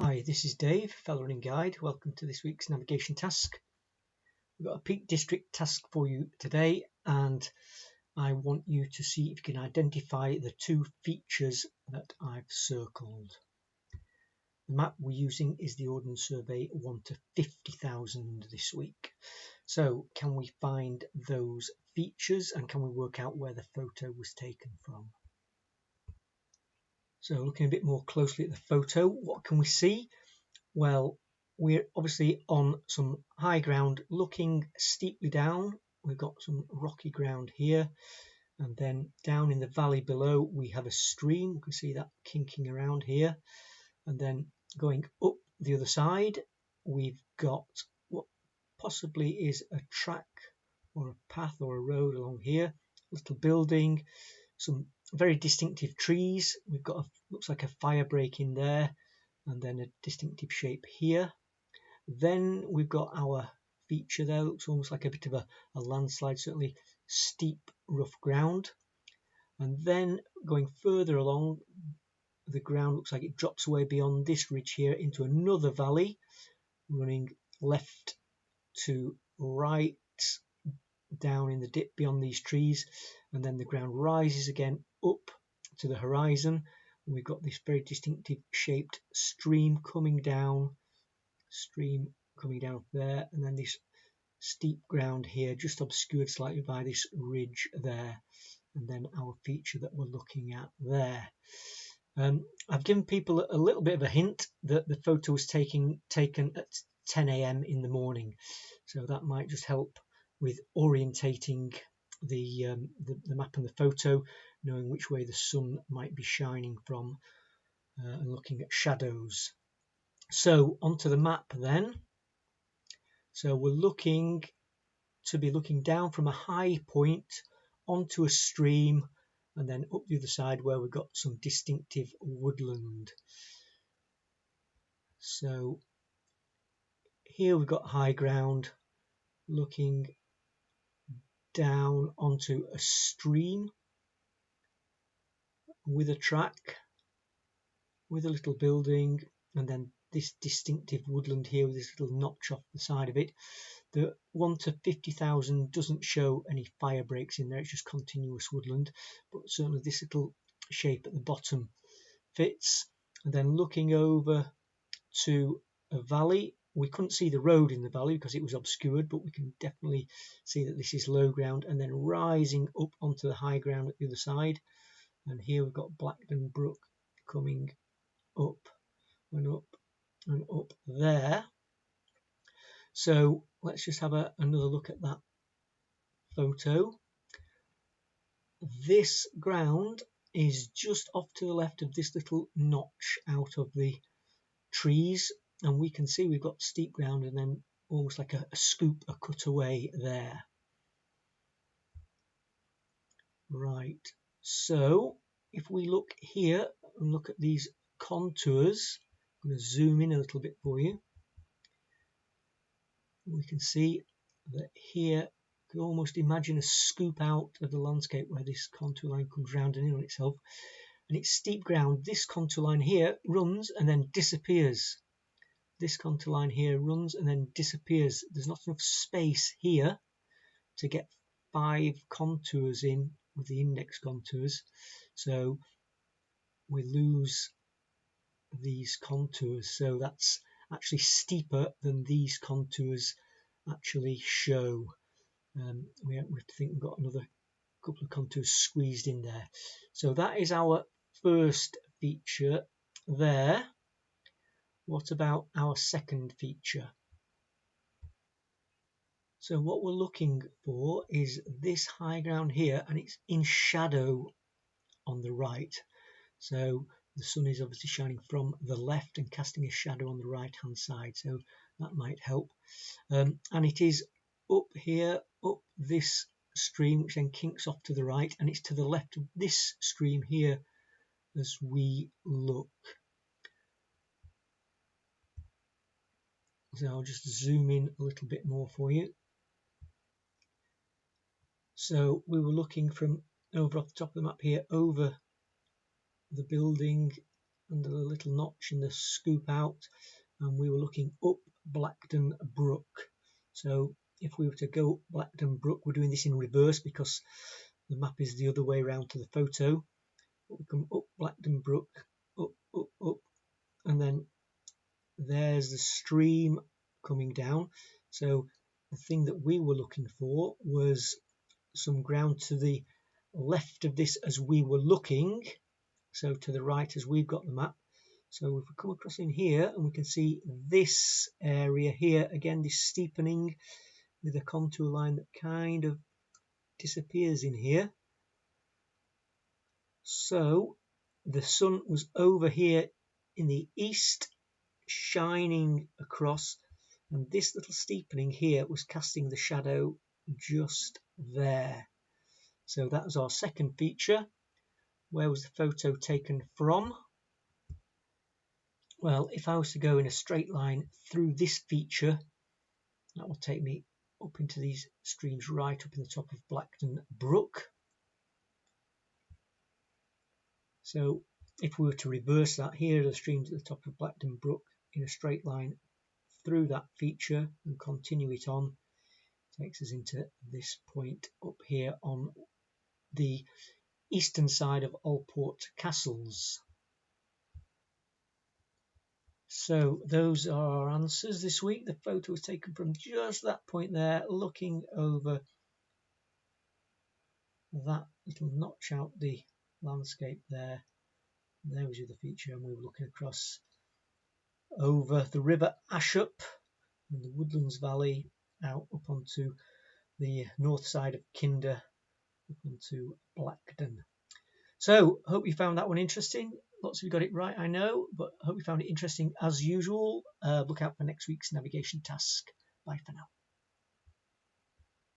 Hi, this is Dave, Fell Running Guide. Welcome to this week's navigation task. We've got a Peak District task for you today, and I want you to see if you can identify the two features that I've circled. The map we're using is the Ordnance Survey 1 to 50,000 this week. So can we find those features and can we work out where the photo was taken from? So looking a bit more closely at the photo, what can we see? Well, we're obviously on some high ground looking steeply down. We've got some rocky ground here, and then down in the valley below we have a stream. You can see that kinking around here, and then going up the other side we've got what possibly is a track or a path or a road along here, little building, some very distinctive trees. We've got looks like a fire break in there, and then a distinctive shape here. Then we've got our feature there, looks almost like a bit of a landslide, certainly steep rough ground. And then going further along, the ground looks like it drops away beyond this ridge here into another valley, running left to right down in the dip beyond these trees, and then the ground rises again up to the horizon. We've got this very distinctive shaped stream coming down there, and then this steep ground here just obscured slightly by this ridge there, and then our feature that we're looking at there. I've given people a little bit of a hint that the photo was taken at 10 a.m. in the morning, so that might just help with orientating the map and the photo, knowing which way the sun might be shining from, and looking at shadows. So onto the map then. So we're looking down from a high point onto a stream, and then up the other side where we've got some distinctive woodland. So here we've got high ground looking down onto a stream with a track, with a little building, and then this distinctive woodland here with this little notch off the side of it. The 1 to 50,000 doesn't show any fire breaks in there, it's just continuous woodland, but certainly this little shape at the bottom fits. And then looking over to a valley, we couldn't see the road in the valley because it was obscured, but we can definitely see that this is low ground, and then rising up onto the high ground at the other side. And here we've got Blackburn Brook coming up and up and up there. So let's just have another look at that photo. This ground is just off to the left of this little notch out of the trees, and we can see we've got steep ground and then almost like a scoop, a cutaway there. Right, so if we look here and look at these contours, I'm going to zoom in a little bit for you. We can see that here you can almost imagine a scoop out of the landscape where this contour line comes round and in on itself, and it's steep ground. This contour line here runs and then disappears. This contour line here runs and then disappears. There's not enough space here to get 5 contours in with the index contours, so we lose these contours. So that's actually steeper than these contours actually show. We have to think we've got another couple of contours squeezed in there. So that is our first feature there. What about our second feature? So what we're looking for is this high ground here, and it's in shadow on the right. So the sun is obviously shining from the left and casting a shadow on the right hand side, so that might help. And it is up here, up this stream, which then kinks off to the right, and it's to the left of this stream here as we look. So I'll just zoom in a little bit more for you. So we were looking from over off the top of the map here, over the building under the little notch in the scoop out, and we were looking up Blackden Brook. So if we were to go up Blackden Brook, we're doing this in reverse because the map is the other way around to the photo. But we come up Blackden Brook, up, up, up, and then there's the stream coming down. So the thing that we were looking for was some ground to the left of this as we were looking, so to the right as we've got the map. So if we come across in here, and we can see this area here, again this steepening with a contour line that kind of disappears in here. So the sun was over here in the east, shining across, and this little steepening here was casting the shadow just there. So that was our second feature. Where was the photo taken from? Well, if I was to go in a straight line through this feature, that will take me up into these streams right up in the top of Blackden Brook. So if we were to reverse that, here are the streams at the top of Blackden Brook in a straight line through that feature and continue it on, takes us into this point up here on the eastern side of Allport Castles. So those are our answers this week. The photo was taken from just that point there, looking over that little notch out the landscape there. There was the feature, and we were looking across over the River Ashup and the Woodlands Valley out up onto the north side of Kinder, up onto Blackden. So hope you found that one interesting. Lots of you got it right, I know, but I hope you found it interesting as usual. Look out for next week's navigation task. Bye for now.